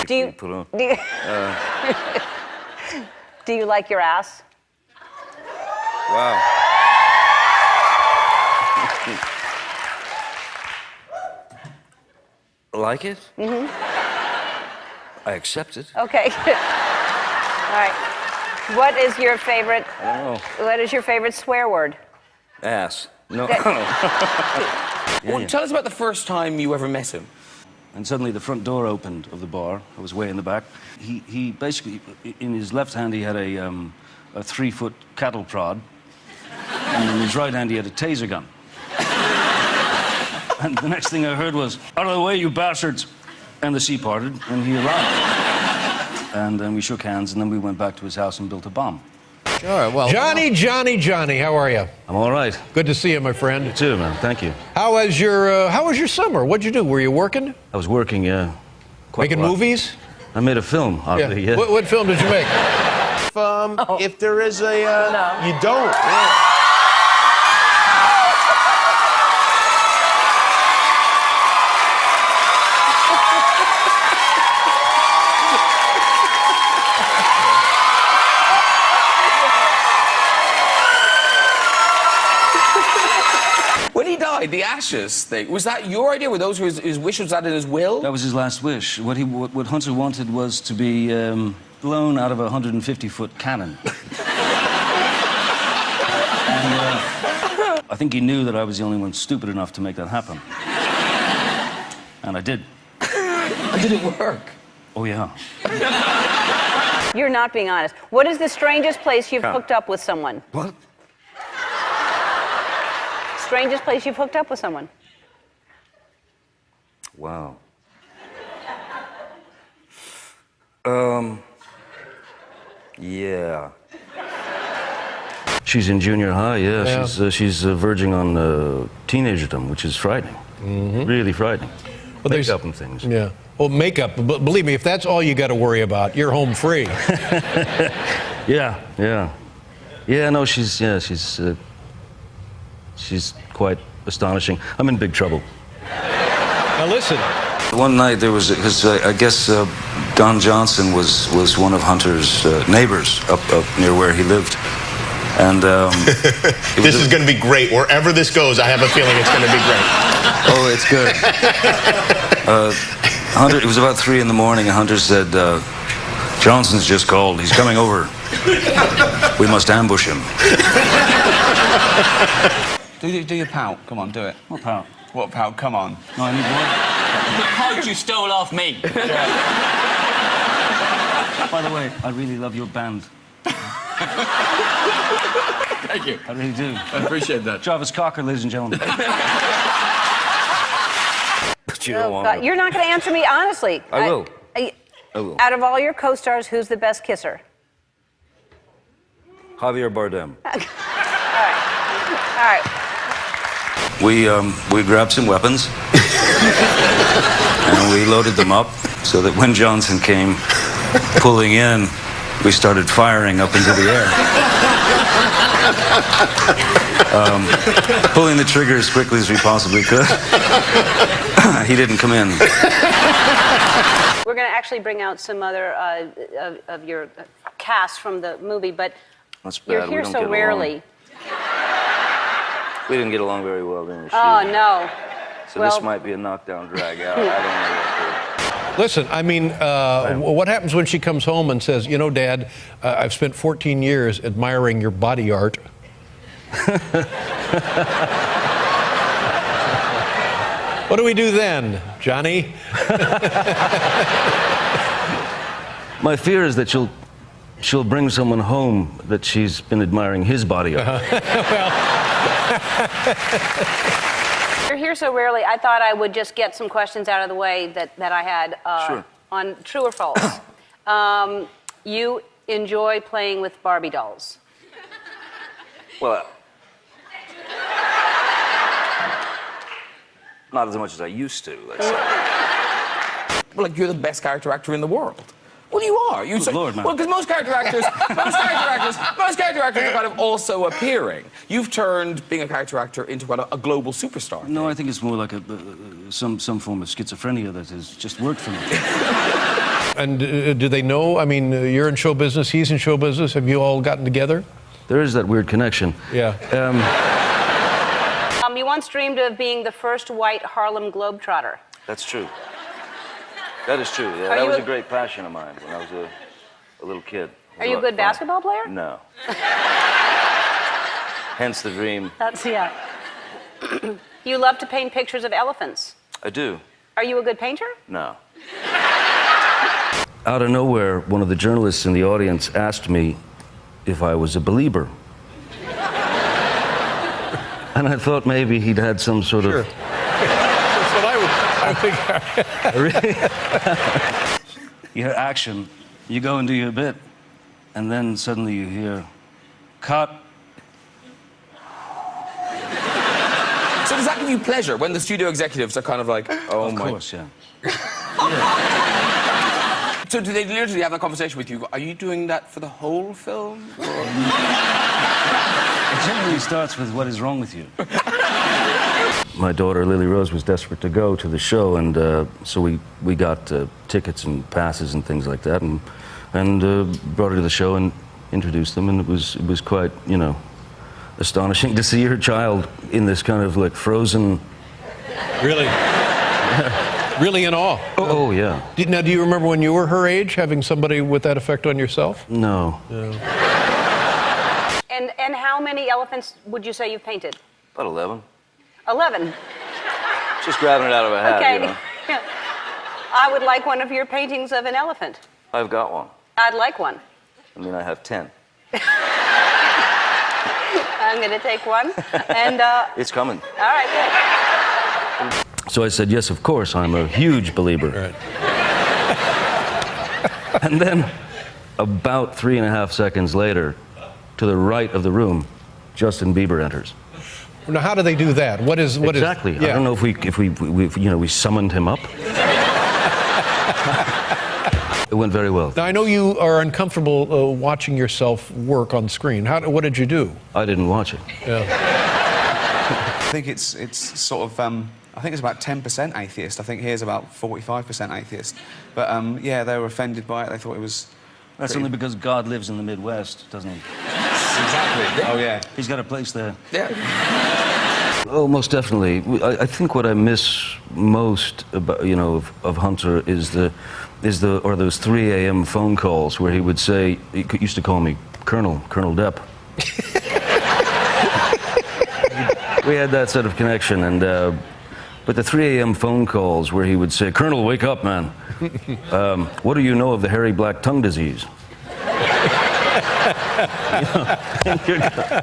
Do you, Put on. do you, do you like your ass? Wow. Like it? Mm-hmm. I accept it. Okay. All right. What is your favorite? I don't know. What is your favorite swear word? Ass. No. Well, tell us about the first time you ever met him. And suddenly the front door opened of the bar. I was way in the back. He basically, in his left hand, he had a 3-foot cattle prod. And in his right hand, he had a taser gun. And the next thing I heard was, "Out of the way, you bastards!" And the sea parted, and he arrived. And then we shook hands, and then we went back to his house and built a bomb. Sure, well... Johnny, how are you? I'm all right. Good to see you, my friend. You too, man. Thank you. How was your summer? What'd you do? Were you working? I was working, yeah. Making movies? I made a film, oddly, yeah. What film did you make? If there is a... No. You don't. When he died, the ashes thing, was that your idea? Were those his wishes? Was that in his will? That was his last wish. What Hunter wanted was to be blown out of a 150-foot cannon. And I think he knew that I was the only one stupid enough to make that happen. And I did. And did it work? Oh, yeah. You're not being honest. What is the strangest place you've hooked up with someone? What? Strangest place you've hooked up with someone? Wow. Yeah. She's in junior high, yeah. She's verging on teenagerdom, which is frightening. Mm-hmm. Really frightening. Well, makeup and things. Yeah. Well, makeup, but believe me, if that's all you got to worry about, you're home free. Yeah. Yeah, no, she's quite astonishing. I'm in big trouble. Now listen. One night there was, because I guess Don Johnson was one of Hunter's neighbors up near where he lived. And this is going to be great. Wherever this goes, I have a feeling it's going to be great. Oh, it's good. Hunter, it was about 3 in the morning, and Hunter said, "Johnson's just called. He's coming over. We must ambush him." Do your pout. Come on, do it. What pout? What pout? Come on. No, I need more. The pout you stole off me. By the way, I really love your band. Thank you. I really do. I appreciate that. Jarvis Cocker, ladies and gentlemen. But you don't want God, you're not going to answer me honestly. I will. I will. Out of all your co-stars, who's the best kisser? Javier Bardem. All right. We grabbed some weapons and we loaded them up so that when Johnson came pulling in, we started firing up into the air. Pulling the trigger as quickly as we possibly could. He didn't come in. We're going to actually bring out some other of your cast from the movie, but That's bad. you're here so rarely. We didn't get along very well in the shoot. Oh, no. So this might be a knockdown drag out. I don't know what to... Listen, I mean, what happens when she comes home and says, "You know, Dad, I've spent 14 years admiring your body art." What do we do then, Johnny? My fear is that she'll bring someone home that she's been admiring his body art. You're here so rarely, I thought I would just get some questions out of the way that I had Sure. on true or false. You enjoy playing with Barbie dolls. Well, not as much as I used to, let's say. Well, like, you're the best character actor in the world. Well, you are. Good Lord, man. Well, because most character actors are kind of also appearing. You've turned being a character actor into quite a global superstar. No, I think it's more like some form of schizophrenia that has just worked for me. And do they know? I mean, you're in show business, he's in show business. Have you all gotten together? There is that weird connection. Yeah. You once dreamed of being the first white Harlem Globetrotter. That's true. That is true. Yeah, Are that you was a- a great passion of mine when I was a little kid. Are you a good basketball player? No. Hence the dream. That's, yeah. You love to paint pictures of elephants. I do. Are you a good painter? No. Out of nowhere, one of the journalists in the audience asked me if I was a believer. And I thought maybe he'd had some sort Sure. of... That's what I think. Really? You hear action, you go and do your bit, and then suddenly you hear, cut. So does that give you pleasure when the studio executives are kind of like, oh Of my... course, yeah. So do they literally have that conversation with you? Are you doing that for the whole film? Or... It generally starts with what is wrong with you. My daughter, Lily Rose, was desperate to go to the show, and so we got tickets and passes and things like that, and brought her to the show and introduced them, and it was quite, you know, astonishing to see her child in this kind of like frozen... Really? Really in awe? Oh yeah. Now, do you remember when you were her age, having somebody with that effect on yourself? No. And how many elephants would you say you've painted? About 11. 11. Just grabbing it out of a hat, Okay. you know. I would like one of your paintings of an elephant. I've got one. I'd like one. I mean, I have 10. I'm going to take one. And, It's coming. all right, good. So I said, yes, of course, I'm a huge believer. Right. And then, about 3.5 seconds later, to the right of the room, Justin Bieber enters. Now, how do they do that? What is Exactly. Yeah. I don't know if we you know, we summoned him up. It went very well. Now, I know you are uncomfortable watching yourself work on screen. What did you do? I didn't watch it. Yeah. I think it's sort of, I think it's about 10% atheist. I think here's about 45% atheist. But yeah, they were offended by it. They thought it was... That's only because God lives in the Midwest, doesn't he? Exactly. Oh, yeah. He's got a place there. Yeah. Oh, most definitely. I think what I miss most about, you know, of Hunter is those 3 a.m. phone calls where he would say, he used to call me Colonel Depp. We had that sort of connection, and but the 3 a.m. phone calls where he would say, Colonel, wake up, man. What do you know of the hairy black tongue disease? You know,